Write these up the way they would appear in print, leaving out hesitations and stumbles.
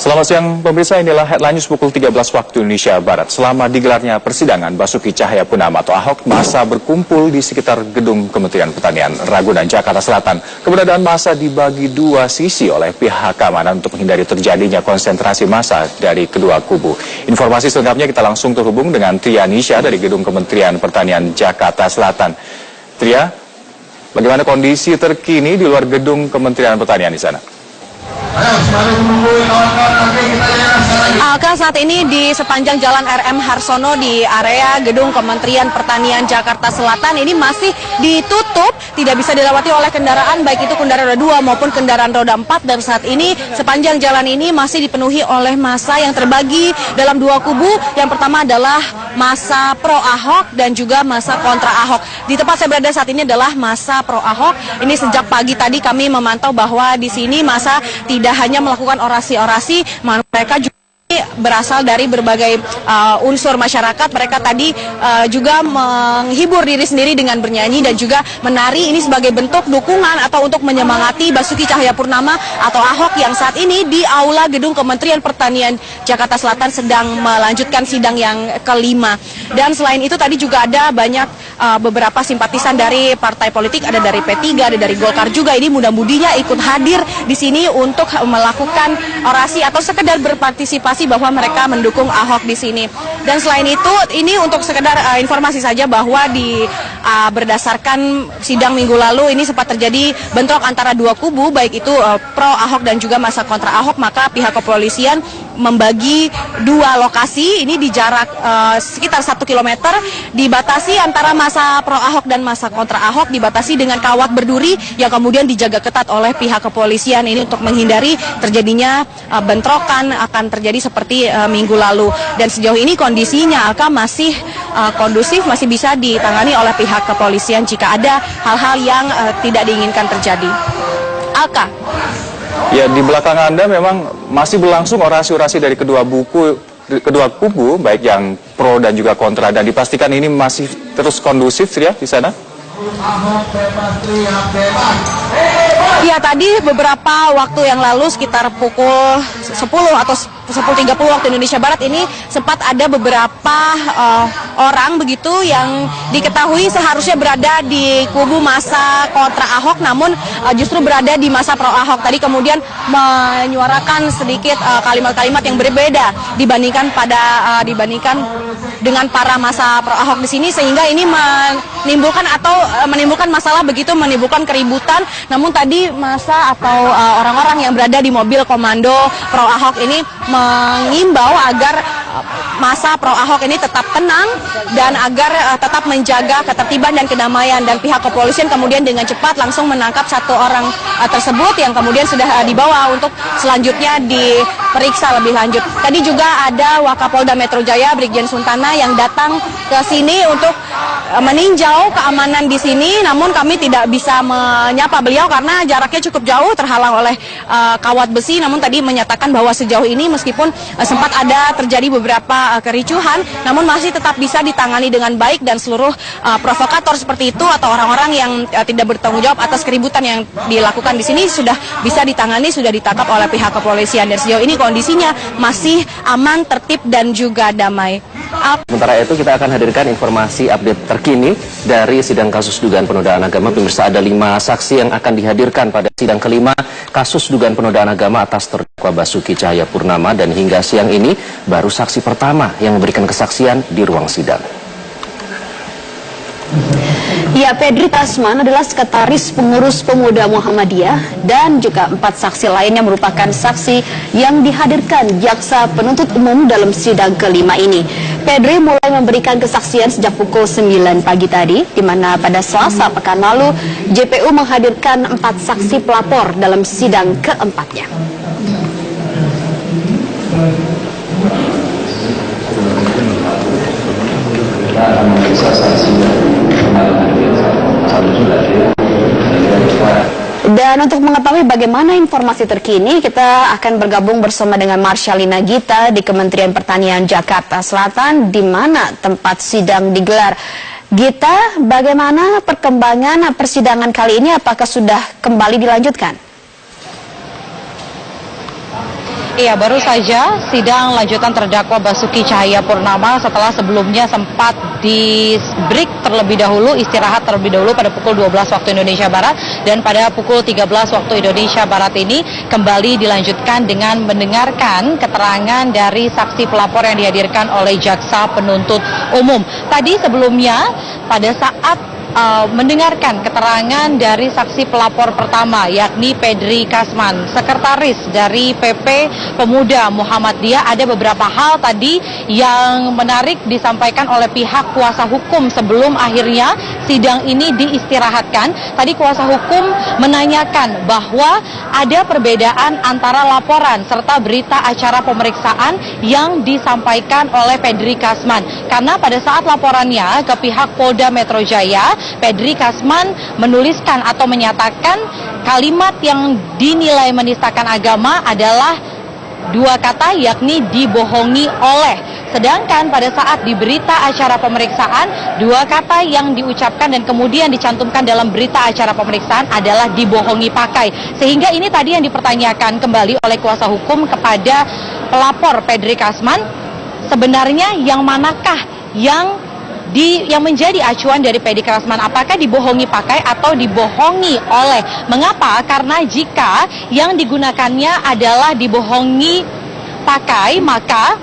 Selamat siang pemirsa, inilah headline news pukul 13 waktu Indonesia Barat. Selama digelarnya persidangan Basuki Cahayapurnama atau Ahok, massa berkumpul di sekitar gedung Kementerian Pertanian Ragunan, Jakarta Selatan. Keberadaan massa dibagi dua sisi oleh pihak keamanan untuk menghindari terjadinya konsentrasi massa dari kedua kubu. Informasi selengkapnya kita langsung terhubung dengan Tria Nisha dari gedung Kementerian Pertanian Jakarta Selatan. Tria, bagaimana kondisi terkini di luar gedung Kementerian Pertanian di sana? Alka, saat ini di sepanjang Jalan RM Harsono di area gedung Kementerian Pertanian Jakarta Selatan ini masih ditutup, tidak bisa dilewati oleh kendaraan baik itu kendaraan roda 2 maupun kendaraan roda 4, dan saat ini sepanjang jalan ini masih dipenuhi oleh massa yang terbagi dalam dua kubu. Yang pertama adalah massa pro Ahok dan juga massa kontra Ahok. Di tempat saya berada saat ini adalah massa pro Ahok. Ini sejak pagi tadi kami memantau bahwa di sini massa tidak hanya melakukan orasi-orasi, mereka juga berasal dari berbagai unsur masyarakat. Mereka tadi juga menghibur diri sendiri dengan bernyanyi dan juga menari. Ini sebagai bentuk dukungan atau untuk menyemangati Basuki Cahayapurnama atau Ahok yang saat ini di aula gedung Kementerian Pertanian Jakarta Selatan sedang melanjutkan sidang yang kelima. Dan selain itu tadi juga ada banyak beberapa simpatisan dari partai politik, ada dari P3, ada dari Golkar juga. Ini mudah-mudinya ikut hadir di sini untuk melakukan orasi atau sekedar berpartisipasi bahwa mereka mendukung Ahok di sini. Dan selain itu, ini untuk sekedar informasi saja bahwa berdasarkan sidang minggu lalu ini sempat terjadi bentrok antara dua kubu, baik itu pro Ahok dan juga massa kontra Ahok. Maka pihak kepolisian membagi dua lokasi, ini di jarak sekitar 1 km, dibatasi antara massa pro Ahok dan massa kontra Ahok, dibatasi dengan kawat berduri yang kemudian dijaga ketat oleh pihak kepolisian ini untuk menghindari terjadinya bentrokan akan terjadi seperti minggu lalu. Dan sejauh ini kondisinya masih kondusif, masih bisa ditangani oleh pihak kepolisian jika ada hal-hal yang tidak diinginkan terjadi. Alka. Ya, di belakang Anda memang masih berlangsung orasi-orasi dari kedua kubu, baik yang pro dan juga kontra, dan dipastikan ini masih terus kondusif ya di sana? Ya, tadi beberapa waktu yang lalu sekitar pukul 10 atau 10.30 waktu Indonesia Barat ini sempat ada beberapa orang begitu yang diketahui seharusnya berada di kubu massa kontra Ahok, namun justru berada di massa pro Ahok. Tadi kemudian menyuarakan sedikit kalimat-kalimat yang berbeda dibandingkan dengan para massa pro Ahok di sini, sehingga ini menimbulkan masalah begitu, menimbulkan keributan. Namun tadi massa atau orang-orang yang berada di mobil komando pro Ahok ini mengimbau agar massa pro Ahok ini tetap tenang dan agar tetap menjaga ketertiban dan kedamaian. Dan pihak kepolisian kemudian dengan cepat langsung menangkap satu orang tersebut yang kemudian sudah dibawa untuk selanjutnya diperiksa lebih lanjut. Tadi juga ada Wakapolda Metro Jaya Brigjen Suntana yang datang ke sini untuk meninjau keamanan di sini, namun kami tidak bisa menyapa beliau karena jaraknya cukup jauh, terhalang oleh kawat besi. Namun tadi menyatakan bahwa sejauh ini meskipun sempat ada terjadi beberapa kericuhan, namun masih tetap bisa ditangani dengan baik, dan seluruh provokator seperti itu atau orang-orang yang tidak bertanggung jawab atas keributan yang dilakukan di sini sudah bisa ditangani, sudah ditangkap oleh pihak kepolisian. Dan sejauh ini kondisinya masih aman, tertib dan juga damai. Sementara itu kita akan hadirkan informasi update terkini dari sidang kasus dugaan penodaan agama. Pemirsa, ada 5 saksi yang akan dihadirkan pada sidang kelima kasus dugaan penodaan agama atas terdakwa Basuki Cahayapurnama, dan hingga siang ini baru saksi pertama yang memberikan kesaksian di ruang sidang. Ya, Pedri Tasman adalah sekretaris pengurus pemuda Muhammadiyah, dan juga 4 saksi lainnya merupakan saksi yang dihadirkan jaksa penuntut umum dalam sidang kelima ini. Pedri mulai memberikan kesaksian sejak pukul 9 pagi tadi, di mana pada Selasa pekan lalu JPU menghadirkan 4 saksi pelapor dalam sidang keempatnya. Dan untuk mengetahui bagaimana informasi terkini, kita akan bergabung bersama dengan Marsyalina Gita di Kementerian Pertanian Jakarta Selatan, di mana tempat sidang digelar. Gita, bagaimana perkembangan persidangan kali ini? Apakah sudah kembali dilanjutkan? Iya, baru saja sidang lanjutan terdakwa Basuki Cahayapurnama setelah sebelumnya sempat di break terlebih dahulu, istirahat terlebih dahulu pada pukul 12 waktu Indonesia Barat, dan pada pukul 13 waktu Indonesia Barat ini kembali dilanjutkan dengan mendengarkan keterangan dari saksi pelapor yang dihadirkan oleh jaksa penuntut umum. Tadi sebelumnya pada saat mendengarkan keterangan dari saksi pelapor pertama, yakni Pedri Kasman, sekretaris dari PP Pemuda Muhammadiyah. Ada beberapa hal tadi yang menarik disampaikan oleh pihak kuasa hukum sebelum akhirnya sidang ini diistirahatkan. Tadi kuasa hukum menanyakan bahwa ada perbedaan antara laporan serta berita acara pemeriksaan yang disampaikan oleh Pedri Kasman. Karena pada saat laporannya ke pihak Polda Metro Jaya, Pedri Kasman menuliskan atau menyatakan kalimat yang dinilai menistakan agama adalah dua kata, yakni dibohongi oleh. Sedangkan pada saat di berita acara pemeriksaan, dua kata yang diucapkan dan kemudian dicantumkan dalam berita acara pemeriksaan adalah dibohongi pakai. Sehingga ini tadi yang dipertanyakan kembali oleh kuasa hukum kepada pelapor Pedri Kasman, sebenarnya yang manakah yang menjadi acuan dari Pedri Kasman, apakah dibohongi pakai atau dibohongi oleh? Mengapa? Karena jika yang digunakannya adalah dibohongi pakai, maka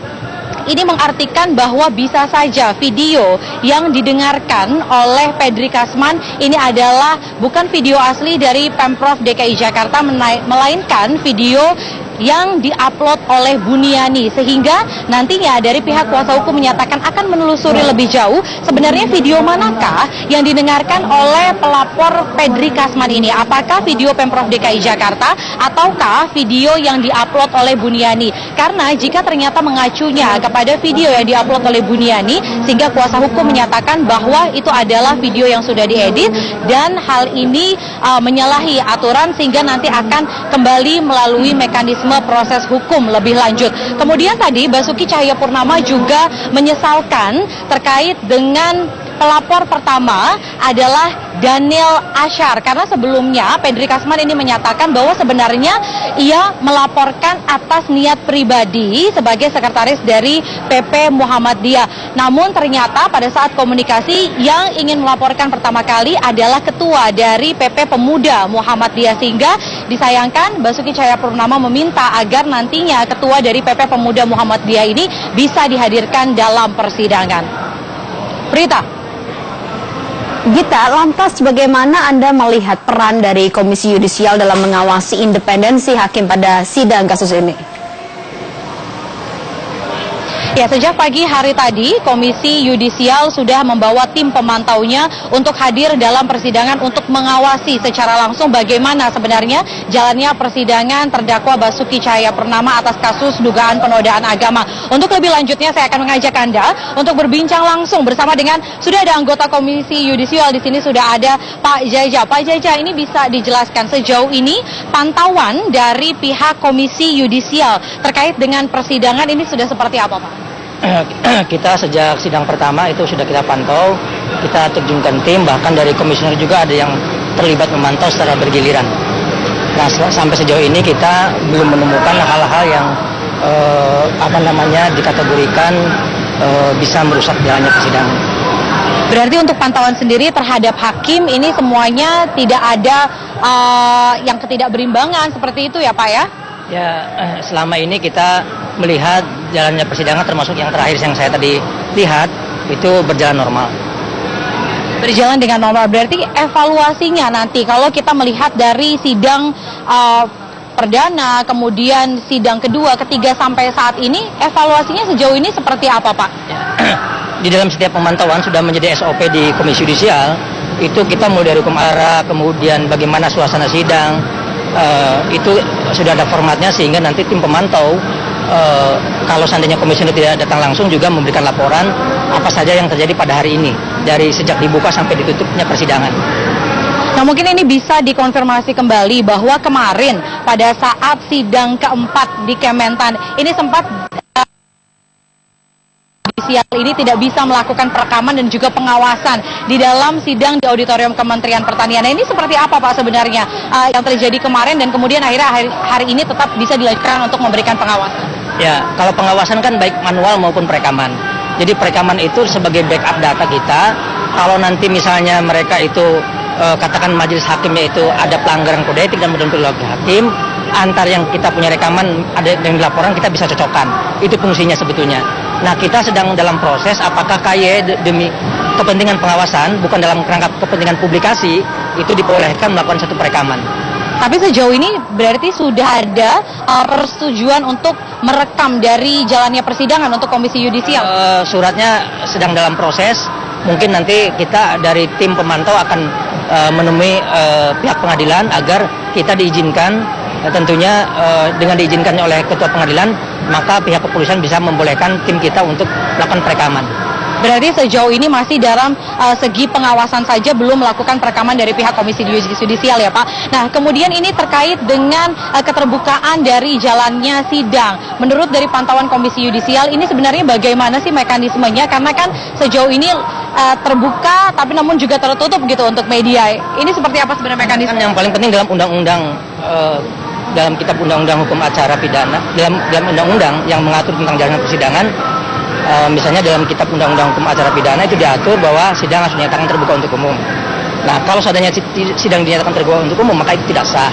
ini mengartikan bahwa bisa saja video yang didengarkan oleh Pedri Kasman ini adalah bukan video asli dari Pemprov DKI Jakarta, melainkan video yang diupload oleh Buniani, sehingga nantinya dari pihak kuasa hukum menyatakan akan menelusuri lebih jauh sebenarnya video manakah yang didengarkan oleh pelapor Pedri Kasman ini, apakah video Pemprov DKI Jakarta ataukah video yang diupload oleh Buniani. Karena jika ternyata mengacunya kepada video yang diupload oleh Buniani, sehingga kuasa hukum menyatakan bahwa itu adalah video yang sudah diedit dan hal ini menyalahi aturan, sehingga nanti akan kembali melalui mekanisme proses hukum lebih lanjut. Kemudian tadi Basuki Cahayapurnama juga menyesalkan terkait dengan pelapor pertama adalah Daniel Asyar, karena sebelumnya Pedri Kasman ini menyatakan bahwa sebenarnya ia melaporkan atas niat pribadi sebagai sekretaris dari PP Muhammadiyah. Namun ternyata pada saat komunikasi yang ingin melaporkan pertama kali adalah ketua dari PP Pemuda Muhammadiyah, sehingga disayangkan Basuki Cahayapurnama meminta agar nantinya ketua dari PP Pemuda Muhammadiyah ini bisa dihadirkan dalam persidangan. Prita. Gita, lantas bagaimana Anda melihat peran dari Komisi Yudisial dalam mengawasi independensi hakim pada sidang kasus ini? Ya, sejak pagi hari tadi, Komisi Yudisial sudah membawa tim pemantaunya untuk hadir dalam persidangan untuk mengawasi secara langsung bagaimana sebenarnya jalannya persidangan terdakwa Basuki Cahayapurnama atas kasus dugaan penodaan agama. Untuk lebih lanjutnya, saya akan mengajak Anda untuk berbincang langsung bersama dengan, sudah ada anggota Komisi Yudisial di sini, sudah ada Pak Jaja. Pak Jaja, ini bisa dijelaskan sejauh ini pantauan dari pihak Komisi Yudisial terkait dengan persidangan ini sudah seperti apa, Pak? Kita sejak sidang pertama itu sudah kita pantau, kita terjunkan tim, bahkan dari komisioner juga ada yang terlibat memantau secara bergiliran. Nah, sampai sejauh ini kita belum menemukan hal-hal yang dikategorikan bisa merusak jalannya persidangan. Berarti untuk pantauan sendiri terhadap hakim ini semuanya tidak ada yang ketidakberimbangan seperti itu ya, Pak ya? Ya, selama ini kita melihat jalannya persidangan, termasuk yang terakhir yang saya tadi lihat, itu berjalan normal. Berjalan dengan normal, berarti evaluasinya nanti kalau kita melihat dari sidang perdana, kemudian sidang kedua, ketiga sampai saat ini, evaluasinya sejauh ini seperti apa, Pak? Ya. Di dalam setiap pemantauan sudah menjadi SOP di Komisi Yudisial, itu kita mulai dari hukum acara, kemudian bagaimana suasana sidang, itu sudah ada formatnya, sehingga nanti tim pemantau kalau seandainya komisioner tidak datang langsung juga memberikan laporan apa saja yang terjadi pada hari ini dari sejak dibuka sampai ditutupnya persidangan. Nah, mungkin ini bisa dikonfirmasi kembali bahwa kemarin pada saat sidang keempat di Kementan ini sempat Yudisial ini tidak bisa melakukan perekaman dan juga pengawasan di dalam sidang di auditorium Kementerian Pertanian. Nah, ini seperti apa Pak sebenarnya yang terjadi kemarin dan kemudian akhirnya hari ini tetap bisa dilakukan untuk memberikan pengawasan? Ya, kalau pengawasan kan baik manual maupun perekaman. Jadi perekaman itu sebagai backup data kita. Kalau nanti misalnya mereka itu katakan majelis hakimnya itu ada pelanggaran kode etik dan betul-betul hakim, antar yang kita punya rekaman ada yang dilaporkan kita bisa cocokkan. Itu fungsinya sebetulnya. Nah, kita sedang dalam proses apakah KY demi kepentingan pengawasan bukan dalam kerangka kepentingan publikasi itu diperbolehkan melakukan satu perekaman. Tapi sejauh ini berarti sudah ada persetujuan untuk merekam dari jalannya persidangan untuk Komisi Yudisial? Suratnya sedang dalam proses. Mungkin nanti kita dari tim pemantau akan menemui pihak pengadilan agar kita diizinkan, tentunya dengan diizinkannya oleh ketua pengadilan, maka pihak kepolisian bisa membolehkan tim kita untuk melakukan perekaman. Berarti sejauh ini masih dalam segi pengawasan saja, belum melakukan perekaman dari pihak Komisi Yudisial ya Pak. Nah, kemudian ini terkait dengan keterbukaan dari jalannya sidang. Menurut dari pantauan Komisi Yudisial ini sebenarnya bagaimana sih mekanismenya? Karena kan sejauh ini terbuka tapi namun juga tertutup gitu untuk media. Ini seperti apa sebenarnya mekanisme? Yang paling penting dalam undang-undang dalam kitab undang-undang hukum acara pidana, dalam undang-undang yang mengatur tentang jalannya persidangan, misalnya dalam kitab undang-undang hukum acara pidana itu diatur bahwa sidang harus dinyatakan terbuka untuk umum. Nah, kalau seandainya sidang dinyatakan terbuka untuk umum maka itu tidak sah.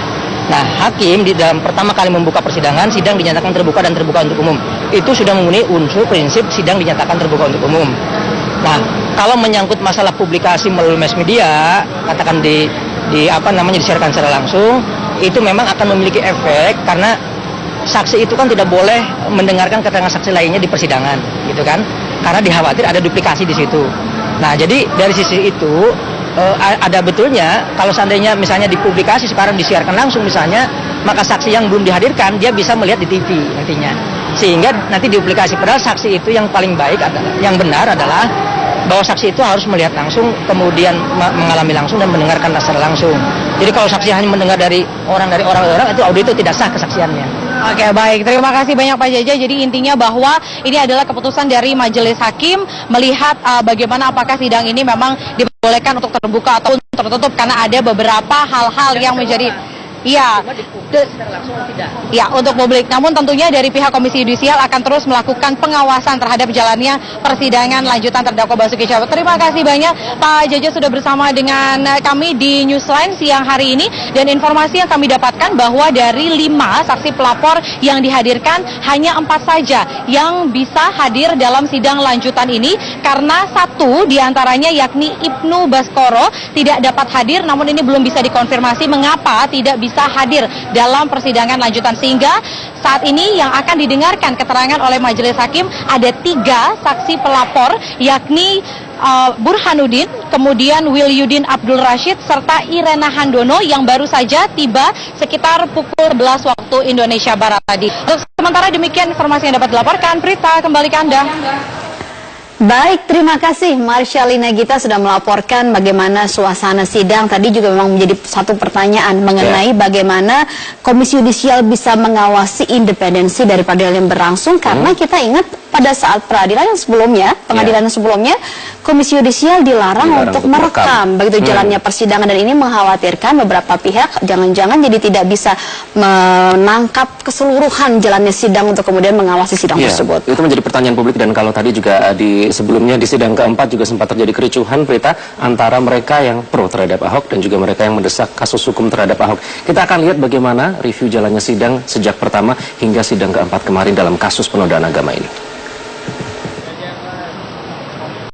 Nah, hakim di dalam pertama kali membuka persidangan, sidang dinyatakan terbuka dan terbuka untuk umum. Itu sudah memenuhi unsur prinsip sidang dinyatakan terbuka untuk umum. Nah, kalau menyangkut masalah publikasi melalui mass media, katakan disiarkan secara langsung, itu memang akan memiliki efek karena saksi itu kan tidak boleh mendengarkan keterangan saksi lainnya di persidangan, gitu kan? Karena dikhawatir ada duplikasi di situ. Nah, jadi dari sisi itu ada betulnya kalau seandainya misalnya dipublikasi sekarang disiarkan langsung misalnya, maka saksi yang belum dihadirkan dia bisa melihat di TV nantinya. Sehingga nanti duplikasi. Padahal saksi itu yang paling baik adalah, yang benar adalah bahwa saksi itu harus melihat langsung, kemudian mengalami langsung dan mendengarkan secara langsung. Jadi kalau saksi hanya mendengar dari orang-orang itu audio itu tidak sah kesaksiannya. Oke, baik. Terima kasih banyak Pak Jaja. Jadi intinya bahwa ini adalah keputusan dari majelis hakim melihat bagaimana apakah sidang ini memang diperbolehkan untuk terbuka atau tertutup karena ada beberapa hal-hal yang menjadi untuk publik. Namun tentunya dari pihak Komisi Yudisial akan terus melakukan pengawasan terhadap jalannya persidangan lanjutan terdakwa Basuki Cahayapurnama. Terima kasih banyak Pak Jaja sudah bersama dengan kami di Newsline siang hari ini, dan informasi yang kami dapatkan bahwa dari 5 saksi pelapor yang dihadirkan hanya 4 saja yang bisa hadir dalam sidang lanjutan ini karena 1 diantaranya yakni Ibnu Baskoro tidak dapat hadir, namun ini belum bisa dikonfirmasi mengapa tidak bisa hadir dalam persidangan lanjutan, sehingga saat ini yang akan didengarkan keterangan oleh majelis hakim ada 3 saksi pelapor yakni Burhanuddin, kemudian Wilyudin Abdul Rashid serta Irena Handono yang baru saja tiba sekitar pukul 11 waktu Indonesia Barat tadi. Untuk sementara demikian informasi yang dapat dilaporkan. Prita, kembali ke Anda. Baik, terima kasih Marshalina Gita sudah melaporkan bagaimana suasana sidang. Tadi juga memang menjadi satu pertanyaan mengenai bagaimana Komisi Yudisial bisa mengawasi independensi dari peradilan yang berlangsung, karena kita ingat pada saat peradilan yang sebelumnya, pengadilan yang sebelumnya, Komisi Yudisial dilarang untuk merekam begitu jalannya persidangan, dan ini mengkhawatirkan beberapa pihak jangan-jangan jadi tidak bisa menangkap keseluruhan jalannya sidang untuk kemudian mengawasi sidang tersebut. Itu menjadi pertanyaan publik, dan kalau tadi juga sebelumnya di sidang keempat juga sempat terjadi kericuhan, Prita, antara mereka yang pro terhadap Ahok dan juga mereka yang mendesak kasus hukum terhadap Ahok. Kita akan lihat bagaimana review jalannya sidang sejak pertama hingga sidang keempat kemarin dalam kasus penodaan agama ini.